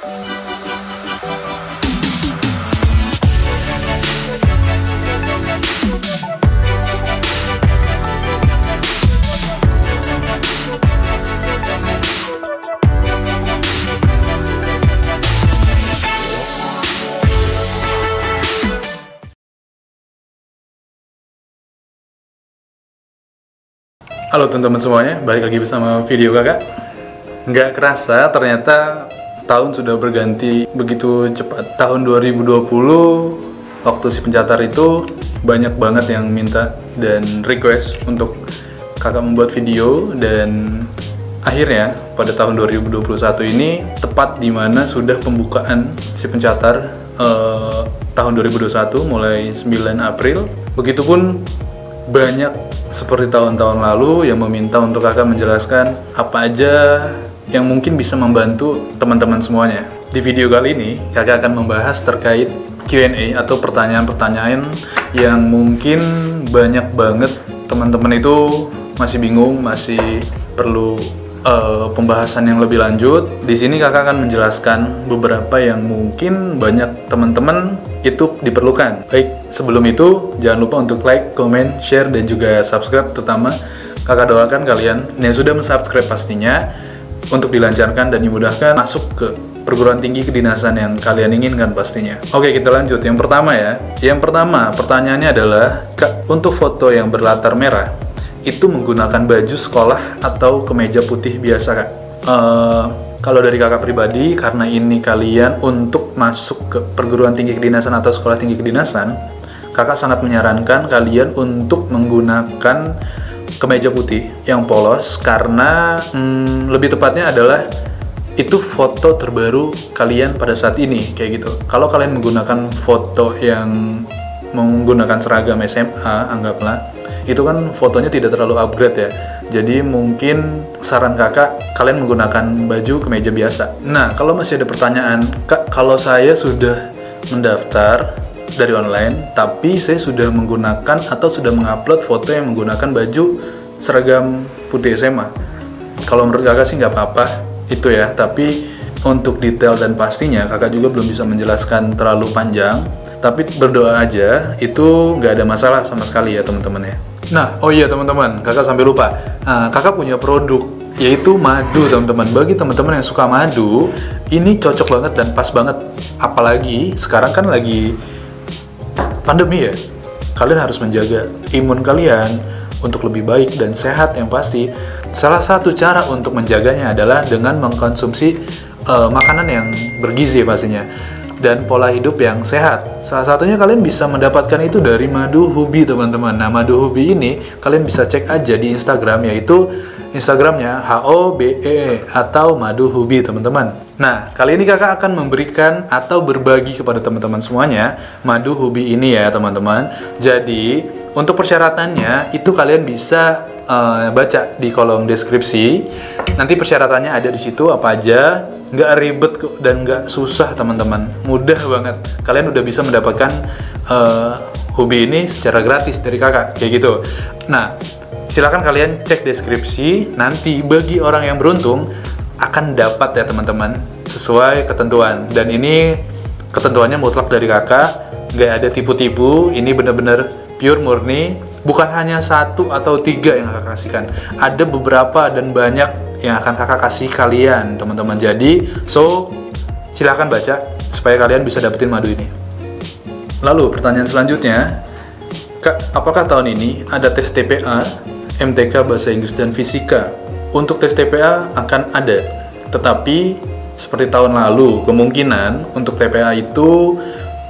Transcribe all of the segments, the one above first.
Halo teman-teman semuanya, balik lagi bersama video kakak. Nggak kerasa ternyata tahun sudah berganti begitu cepat. Tahun 2020, waktu si pencatar itu banyak banget yang minta dan request untuk kakak membuat video. Dan akhirnya pada tahun 2021 ini, tepat dimana sudah pembukaan si pencatar tahun 2021 mulai 9 April. Begitupun banyak seperti tahun-tahun lalu yang meminta untuk kakak menjelaskan apa aja yang mungkin bisa membantu teman-teman semuanya. Di video kali ini, kakak akan membahas terkait Q&A atau pertanyaan-pertanyaan yang mungkin banyak banget teman-teman itu masih bingung, masih perlu pembahasan yang lebih lanjut. Di sini kakak akan menjelaskan beberapa yang mungkin banyak teman-teman itu diperlukan. Baik, sebelum itu jangan lupa untuk like, comment, share, dan juga subscribe. Terutama kakak doakan kalian yang sudah mensubscribe pastinya untuk dilancarkan dan dimudahkan masuk ke perguruan tinggi kedinasan yang kalian inginkan pastinya. Oke, kita lanjut. Yang pertama ya. Yang pertama, pertanyaannya adalah, Kak, untuk foto yang berlatar merah itu menggunakan baju sekolah atau kemeja putih biasa, Kak? Kalau dari kakak pribadi, karena ini kalian untuk masuk ke perguruan tinggi kedinasan atau sekolah tinggi kedinasan, kakak sangat menyarankan kalian untuk menggunakan kemeja putih yang polos, karena lebih tepatnya adalah itu foto terbaru kalian pada saat ini, kayak gitu. Kalau kalian menggunakan foto yang menggunakan seragam SMA, anggaplah, itu kan fotonya tidak terlalu upgrade ya. Jadi mungkin saran kakak, kalian menggunakan baju kemeja biasa. Nah, kalau masih ada pertanyaan, Kak, kalau saya sudah mendaftar dari online, tapi saya sudah menggunakan atau sudah mengupload foto yang menggunakan baju seragam putih SMA. Kalau menurut kakak sih nggak apa-apa itu ya, tapi untuk detail dan pastinya kakak juga belum bisa menjelaskan terlalu panjang. Tapi berdoa aja, itu nggak ada masalah sama sekali ya teman-teman ya. Nah, oh iya teman-teman, kakak sampai lupa. Kakak punya produk, yaitu madu teman-teman. Bagi teman-teman yang suka madu, ini cocok banget dan pas banget. Apalagi sekarang kan lagi pandemi ya. Kalian harus menjaga imun kalian untuk lebih baik dan sehat yang pasti. Salah satu cara untuk menjaganya adalah dengan mengkonsumsi makanan yang bergizi pastinya, dan pola hidup yang sehat. Salah satunya kalian bisa mendapatkan itu dari madu Hubi teman-teman. Nah, madu Hubi ini kalian bisa cek aja di Instagram, yaitu Instagramnya HOBE atau madu Hubi teman-teman. Nah, kali ini kakak akan memberikan atau berbagi kepada teman-teman semuanya madu Hubi ini ya teman-teman. Jadi untuk persyaratannya itu kalian bisa baca di kolom deskripsi. Nanti persyaratannya ada di situ apa aja. Nggak ribet dan nggak susah teman-teman, mudah banget. Kalian udah bisa mendapatkan Hubi ini secara gratis dari kakak, kayak gitu. Nah, silakan kalian cek deskripsi. Nanti bagi orang yang beruntung akan dapat ya teman-teman, sesuai ketentuan. Dan ini ketentuannya mutlak dari kakak, nggak ada tipu-tipu. Ini benar-benar pure murni, bukan hanya 1 atau 3 yang kakak kasihkan. Ada beberapa dan banyak yang akan kakak kasih kalian teman-teman. Jadi silahkan baca supaya kalian bisa dapetin madu ini. Lalu pertanyaan selanjutnya, Kak, apakah tahun ini ada tes TPA, MTK Bahasa Inggris dan Fisika? Untuk tes TPA akan ada, tetapi seperti tahun lalu kemungkinan untuk TPA itu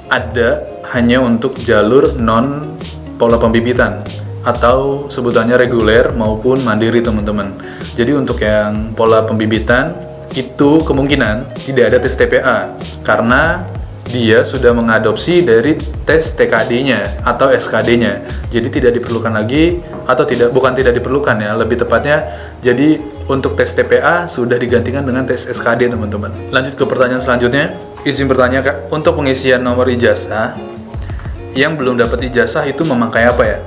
ada hanya untuk jalur non pola pembibitan atau sebutannya reguler maupun mandiri teman-teman. Jadi untuk yang pola pembibitan itu kemungkinan tidak ada tes TPA karena dia sudah mengadopsi dari tes TKD-nya atau SKD-nya. Jadi tidak diperlukan lagi, atau bukan tidak diperlukan ya, lebih tepatnya jadi untuk tes TPA sudah digantikan dengan tes SKD teman-teman. Lanjut ke pertanyaan selanjutnya. Izin bertanya, Kak, untuk pengisian nomor ijazah yang belum dapat ijazah itu memakai apa ya?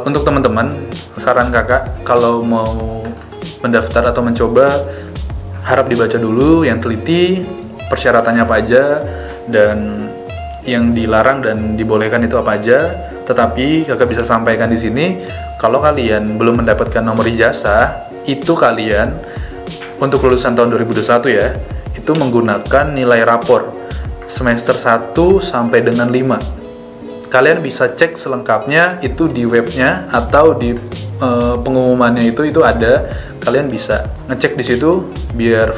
Untuk teman-teman, saran kakak kalau mau mendaftar atau mencoba, harap dibaca dulu yang teliti persyaratannya apa aja dan yang dilarang dan dibolehkan itu apa aja. Tetapi kakak bisa sampaikan di sini, kalau kalian belum mendapatkan nomor ijazah, itu kalian untuk lulusan tahun 2021 ya, itu menggunakan nilai rapor semester 1 sampai dengan 5. Kalian bisa cek selengkapnya itu di webnya atau di pengumumannya itu ada. Kalian bisa ngecek di situ biar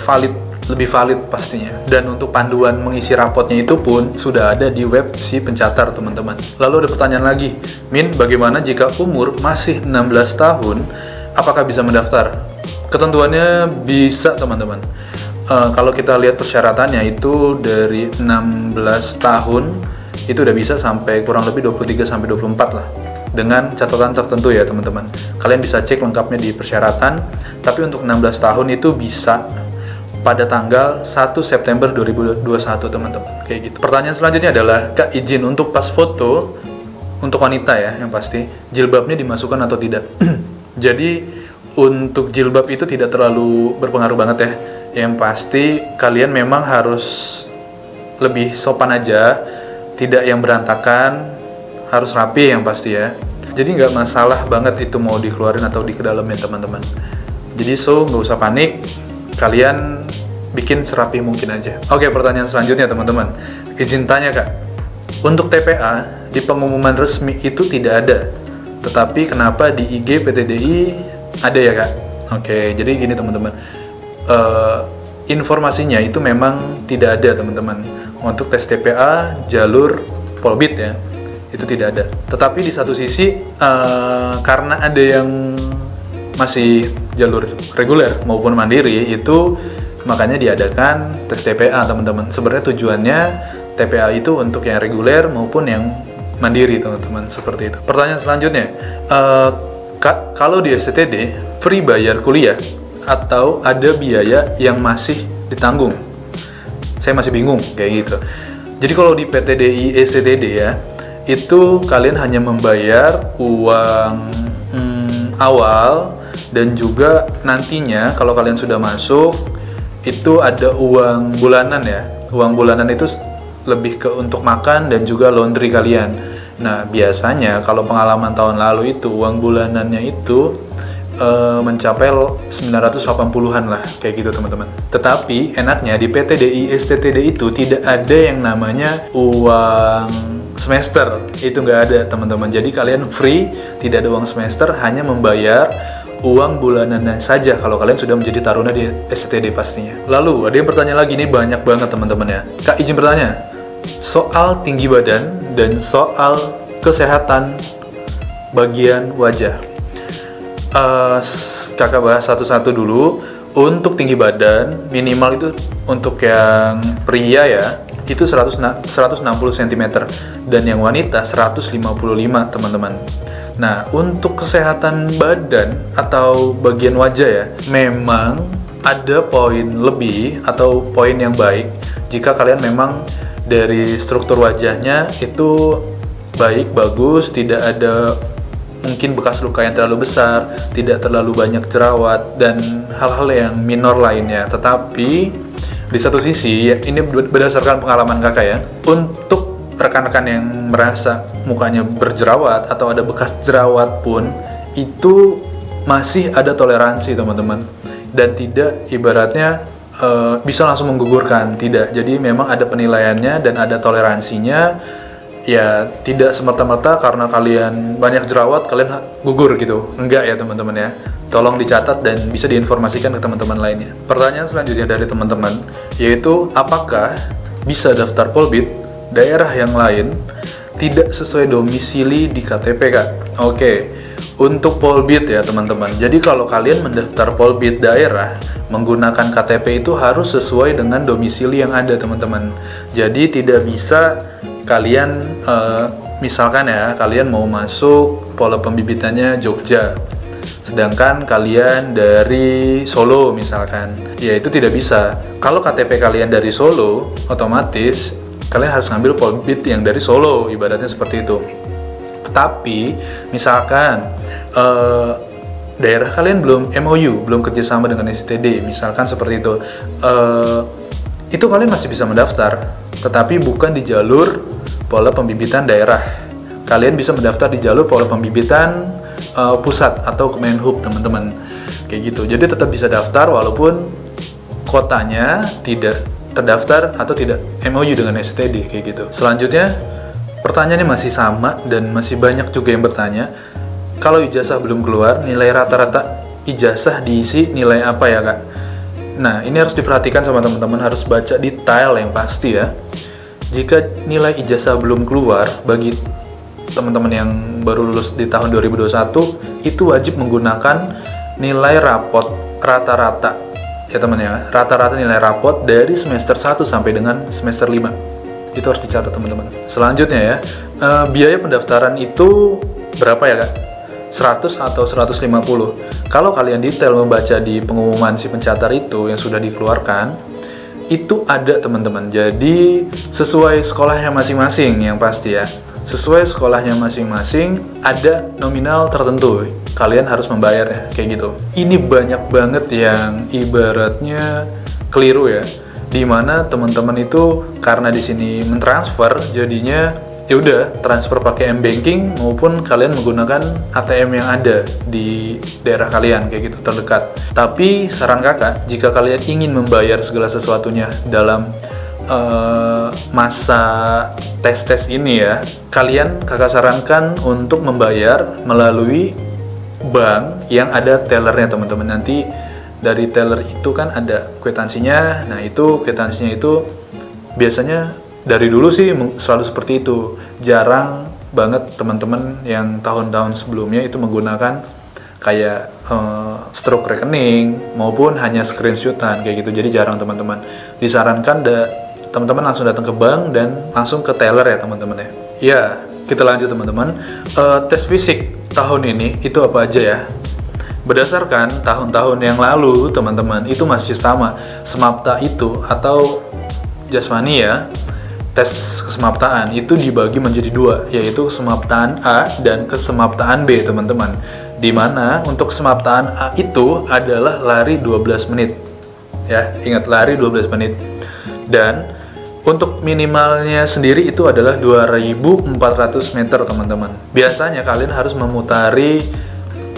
lebih valid pastinya. Dan untuk panduan mengisi rapotnya itu pun sudah ada di web si pencatat, teman-teman. Lalu ada pertanyaan lagi, Min, bagaimana jika umur masih 16 tahun, apakah bisa mendaftar? Ketentuannya bisa, teman-teman. Kalau kita lihat persyaratannya itu dari 16 tahun itu udah bisa sampai kurang lebih 23 sampai 24 lah. Dengan catatan tertentu ya, teman-teman. Kalian bisa cek lengkapnya di persyaratan, tapi untuk 16 tahun itu bisa pada tanggal 1 September 2021, teman-teman. Kayak gitu. Pertanyaan selanjutnya adalah, Kak, izin untuk pas foto untuk wanita ya, yang pasti jilbabnya dimasukkan atau tidak? Jadi untuk jilbab itu tidak terlalu berpengaruh banget ya. Yang pasti kalian memang harus lebih sopan aja, tidak yang berantakan, harus rapi yang pasti ya. Jadi nggak masalah banget itu mau dikeluarin atau di ke dalam ya, teman-teman. Jadi nggak usah panik, kalian bikin serapi mungkin aja. Oke, pertanyaan selanjutnya, teman-teman. Izin tanya, Kak, untuk TPA di pengumuman resmi itu tidak ada, tetapi kenapa di IG PTDI ada ya, Kak? Oke, jadi gini, teman-teman. Informasinya itu memang tidak ada, teman-teman. Untuk tes TPA jalur Polbit ya, itu tidak ada. Tetapi di satu sisi karena ada yang masih jalur reguler maupun mandiri, itu makanya diadakan tes TPA, teman-teman. Sebenarnya tujuannya TPA itu untuk yang reguler maupun yang mandiri, teman-teman, seperti itu. Pertanyaan selanjutnya, Kak, kalau di STTD free bayar kuliah atau ada biaya yang masih ditanggung? Saya masih bingung kayak gitu. Jadi kalau di PTDI STTD ya, itu kalian hanya membayar uang awal, dan juga nantinya kalau kalian sudah masuk itu ada uang bulanan ya. Uang bulanan itu lebih ke untuk makan dan juga laundry kalian. Nah, biasanya kalau pengalaman tahun lalu itu uang bulanannya itu mencapai 980-an lah, kayak gitu, teman-teman. Tetapi enaknya di PTDI STTD itu tidak ada yang namanya uang semester, itu nggak ada, teman-teman. Jadi kalian free, tidak ada uang semester, hanya membayar uang bulanannya saja kalau kalian sudah menjadi taruna di STTD pastinya. Lalu ada yang bertanya lagi, nih banyak banget, teman-teman ya. Kak, izin bertanya, soal tinggi badan dan soal kesehatan bagian wajah. Kakak bahas satu-satu dulu. Untuk tinggi badan minimal itu untuk yang pria ya, itu 160 cm, dan yang wanita 155, teman-teman. Nah, untuk kesehatan badan atau bagian wajah ya, memang ada poin lebih atau poin yang baik jika kalian memang dari struktur wajahnya itu baik, bagus, tidak ada mungkin bekas luka yang terlalu besar, tidak terlalu banyak jerawat, dan hal-hal yang minor lainnya. Tetapi di satu sisi, ya, ini berdasarkan pengalaman kakak ya, untuk rekan-rekan yang merasa mukanya berjerawat atau ada bekas jerawat pun, itu masih ada toleransi, teman-teman. Dan tidak ibaratnya bisa langsung menggugurkan, tidak. Jadi memang ada penilaiannya dan ada toleransinya. Ya, tidak semerta-merta karena kalian banyak jerawat kalian gugur gitu, enggak ya, teman-teman ya. Tolong dicatat dan bisa diinformasikan ke teman-teman lainnya. Pertanyaan selanjutnya dari teman-teman, yaitu apakah bisa daftar Polbit daerah yang lain tidak sesuai domisili di KTP, Kak? Oke, untuk Polbit ya, teman-teman. Jadi kalau kalian mendaftar Polbit daerah menggunakan KTP itu harus sesuai dengan domisili yang ada, teman-teman. Jadi tidak bisa kalian misalkan ya, kalian mau masuk pola pembibitannya Jogja, sedangkan kalian dari Solo misalkan, ya itu tidak bisa. Kalau KTP kalian dari Solo, otomatis kalian harus ngambil Polbit yang dari Solo, ibaratnya seperti itu. Tetapi misalkan daerah kalian belum MOU, belum kerjasama dengan STTD, misalkan seperti itu, itu kalian masih bisa mendaftar, tetapi bukan di jalur pola pembibitan daerah. Kalian bisa mendaftar di jalur pola pembibitan pusat atau Kemenhub, teman-teman. Kayak gitu. Jadi tetap bisa daftar walaupun kotanya tidak terdaftar atau tidak MOU dengan SCTD, kayak gitu. Selanjutnya, pertanyaannya masih sama dan masih banyak juga yang bertanya, kalau ijazah belum keluar, nilai rata-rata ijazah diisi nilai apa ya, Kak? Nah, ini harus diperhatikan sama teman-teman, harus baca detail yang pasti ya. Jika nilai ijazah belum keluar, bagi teman-teman yang baru lulus di tahun 2021, itu wajib menggunakan nilai rapot rata-rata. Ya teman ya, rata-rata nilai rapot dari semester 1 sampai dengan semester 5. Itu harus dicatat teman-teman. Selanjutnya ya, biaya pendaftaran itu berapa ya, Kak? 100 atau 150. Kalau kalian detail membaca di pengumuman si pencatat itu yang sudah dikeluarkan, itu ada teman-teman. Jadi sesuai sekolahnya masing-masing yang pasti ya. Sesuai sekolahnya masing-masing ada nominal tertentu. Kalian harus membayar ya, kayak gitu. Ini banyak banget yang ibaratnya keliru ya. Dimana teman-teman itu karena di sini mentransfer, jadinya ya udah transfer pakai M-Banking maupun kalian menggunakan ATM yang ada di daerah kalian kayak gitu terdekat. Tapi saran kakak, jika kalian ingin membayar segala sesuatunya dalam masa tes ini ya, kakak sarankan untuk membayar melalui bank yang ada tellernya teman-teman. Nanti dari teller itu kan ada kwitansinya. Nah itu kwitansinya itu biasanya dari dulu sih selalu seperti itu. Jarang banget teman-teman yang tahun-tahun sebelumnya itu menggunakan kayak stroke rekening maupun hanya screenshotan kayak gitu. Jadi jarang teman-teman. Disarankan teman-teman langsung datang ke bank dan langsung ke teller ya teman-teman ya. Ya, kita lanjut teman-teman. Tes fisik tahun ini itu apa aja ya? Berdasarkan tahun-tahun yang lalu teman-teman itu masih sama. Semapta itu atau jasmani ya, tes kesemaptaan itu dibagi menjadi dua, yaitu kesemaptaan A dan kesemaptaan B teman-teman. Dimana untuk kesemaptaan A itu adalah lari 12 menit ya, ingat lari 12 menit. Dan untuk minimalnya sendiri itu adalah 2.400 meter teman-teman. Biasanya kalian harus memutari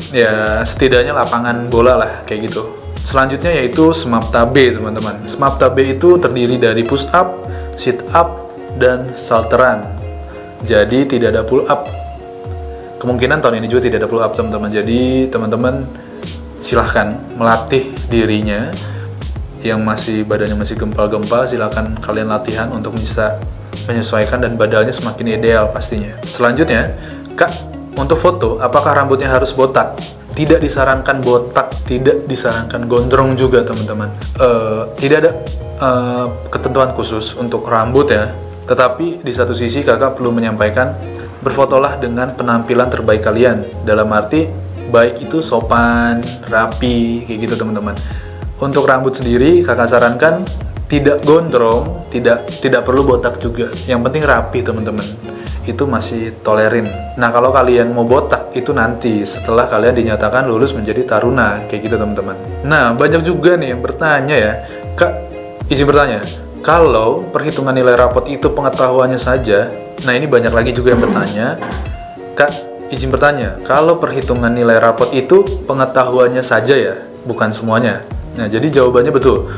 ya setidaknya lapangan bola lah kayak gitu. Selanjutnya yaitu semapta B teman-teman. Semapta B itu terdiri dari push up, sit up, dan salteran. Jadi tidak ada pull up. Kemungkinan tahun ini juga tidak ada pull up teman-teman. Jadi teman-teman silahkan melatih dirinya. Yang masih badannya masih gempal-gempal, silakan kalian latihan untuk bisa menyesuaikan dan badannya semakin ideal pastinya. Selanjutnya, Kak, untuk foto, apakah rambutnya harus botak? Tidak disarankan botak, tidak disarankan gondrong juga teman-teman. Tidak ada ketentuan khusus untuk rambut ya. Tetapi di satu sisi kakak perlu menyampaikan, berfotolah dengan penampilan terbaik kalian. Dalam arti baik itu sopan, rapi, kayak gitu teman-teman. Untuk rambut sendiri kakak sarankan tidak gondrong, tidak perlu botak juga. Yang penting rapi teman-teman. Itu masih tolerin. Nah kalau kalian mau botak itu nanti setelah kalian dinyatakan lulus menjadi taruna kayak gitu teman-teman. Nah banyak juga nih yang bertanya ya, Kak, izin bertanya, kalau perhitungan nilai rapot itu pengetahuannya saja. Nah ini banyak lagi juga yang bertanya, Kak, izin bertanya, kalau perhitungan nilai rapot itu pengetahuannya saja ya, bukan semuanya. Nah jadi jawabannya betul.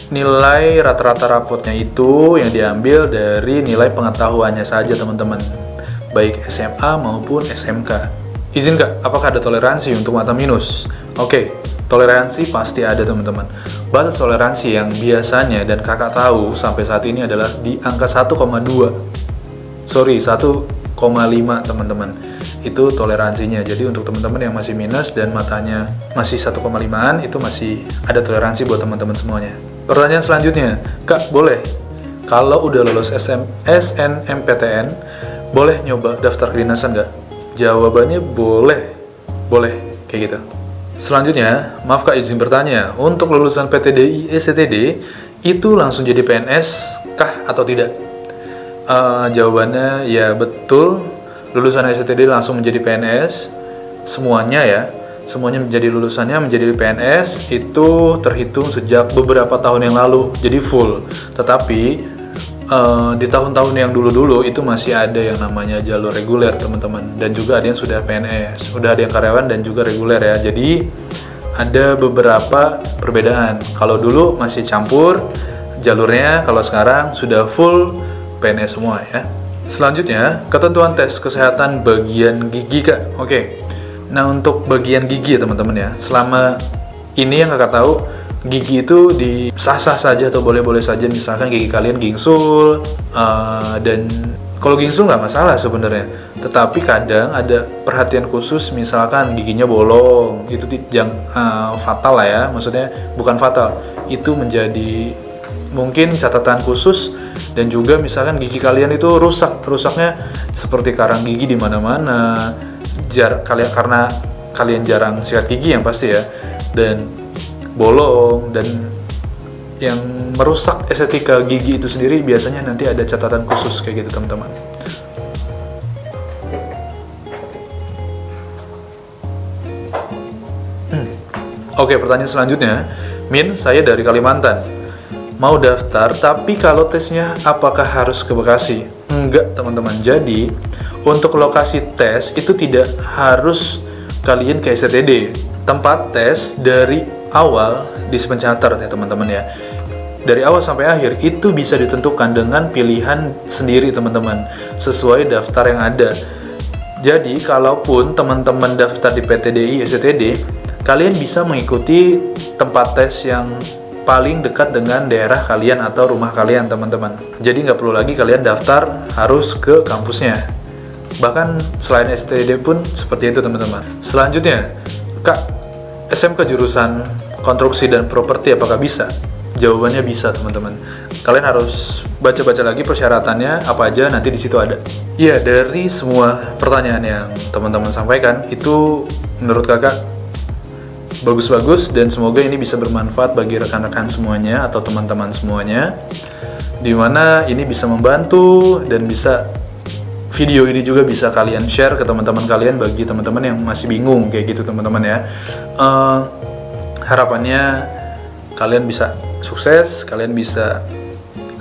Nilai rata-rata rapotnya itu yang diambil dari nilai pengetahuannya saja teman-teman, baik SMA maupun SMK. Izin Kak, apakah ada toleransi untuk mata minus? Oke, toleransi pasti ada teman-teman. Batas toleransi yang biasanya dan kakak tahu sampai saat ini adalah di angka 1,5 teman-teman. Itu toleransinya. Jadi untuk teman-teman yang masih minus dan matanya masih 1,5an itu masih ada toleransi buat teman-teman semuanya. Pertanyaan selanjutnya, Kak, boleh kalau udah lulus SNMPTN boleh nyoba daftar kedinasan nggak? Jawabannya boleh, kayak gitu. Selanjutnya, maaf Kak, izin bertanya, untuk lulusan PTDI SCTD itu langsung jadi PNS kah atau tidak? Jawabannya ya betul, lulusan SCTD langsung menjadi PNS semuanya ya. semuanya menjadi lulusannya menjadi PNS itu terhitung sejak beberapa tahun yang lalu, jadi full. Tetapi di tahun-tahun yang dulu-dulu itu masih ada yang namanya jalur reguler teman-teman, dan juga ada yang sudah PNS, udah ada yang karyawan dan juga reguler ya. Jadi ada beberapa perbedaan. Kalau dulu masih campur jalurnya, kalau sekarang sudah full PNS semua ya. Selanjutnya, ketentuan tes kesehatan bagian gigi Kak. Oke. Nah, untuk bagian gigi ya teman-teman ya, selama ini yang Kakak tahu, gigi itu sah-sah saja atau boleh-boleh saja. Misalkan gigi kalian gingsul, dan kalau gingsul nggak masalah sebenarnya. Tetapi kadang ada perhatian khusus, misalkan giginya bolong, itu yang fatal lah ya. Maksudnya bukan fatal, itu menjadi mungkin catatan khusus. Dan juga misalkan gigi kalian itu rusaknya seperti karang gigi di mana-mana. Karena kalian jarang sikat gigi yang pasti ya, dan bolong, dan yang merusak estetika gigi itu sendiri, biasanya nanti ada catatan khusus kayak gitu teman-teman. Oke, pertanyaan selanjutnya, Min, saya dari Kalimantan, mau daftar, tapi kalau tesnya apakah harus ke Bekasi? Enggak teman-teman, jadi untuk lokasi tes itu tidak harus kalian ke SCTD. Tempat tes dari awal di Sepencater ya teman-teman ya. Dari awal sampai akhir itu bisa ditentukan dengan pilihan sendiri teman-teman, sesuai daftar yang ada. Jadi kalaupun teman-teman daftar di PTDI SCTD, kalian bisa mengikuti tempat tes yang paling dekat dengan daerah kalian atau rumah kalian teman-teman. Jadi nggak perlu lagi kalian daftar harus ke kampusnya. Bahkan selain STD pun seperti itu teman-teman. Selanjutnya, Kak, SMK jurusan konstruksi dan properti apakah bisa? Jawabannya bisa teman-teman. Kalian harus baca-baca lagi persyaratannya apa aja, nanti di situ ada. Iya, dari semua pertanyaan yang teman-teman sampaikan itu menurut Kakak bagus-bagus, dan semoga ini bisa bermanfaat bagi rekan-rekan semuanya atau teman-teman semuanya, dimana ini bisa membantu, dan bisa video ini juga bisa kalian share ke teman-teman kalian, bagi teman-teman yang masih bingung kayak gitu teman-teman ya. Harapannya kalian bisa sukses, kalian bisa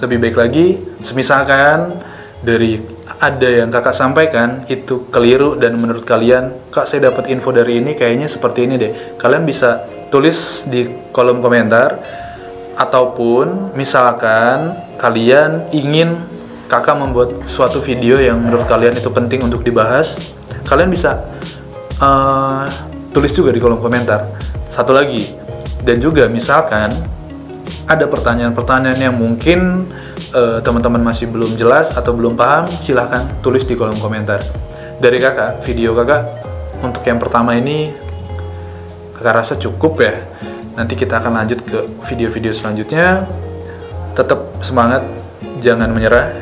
lebih baik lagi. Semisalkan dari ada yang Kakak sampaikan itu keliru dan menurut kalian, Kak saya dapat info dari ini kayaknya seperti ini deh, kalian bisa tulis di kolom komentar. Ataupun misalkan kalian ingin Kakak membuat suatu video yang menurut kalian itu penting untuk dibahas, kalian bisa tulis juga di kolom komentar. Satu lagi, dan juga misalkan ada pertanyaan-pertanyaan yang mungkin teman-teman masih belum jelas atau belum paham, silahkan tulis di kolom komentar. Dari Kakak, video Kakak untuk yang pertama ini Kakak rasa cukup ya. Nanti kita akan lanjut ke video-video selanjutnya. Tetap semangat, jangan menyerah.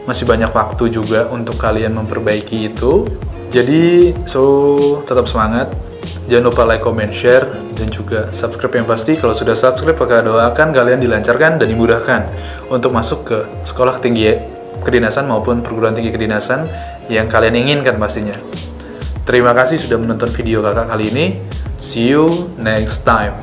Masih banyak waktu juga untuk kalian memperbaiki itu. Jadi, tetap semangat. Jangan lupa like, comment, share, dan juga subscribe yang pasti. Kalau sudah subscribe, maka doakan kalian dilancarkan dan dimudahkan untuk masuk ke sekolah tinggi kedinasan maupun perguruan tinggi kedinasan yang kalian inginkan pastinya. Terima kasih sudah menonton video Kakak kali ini. See you next time.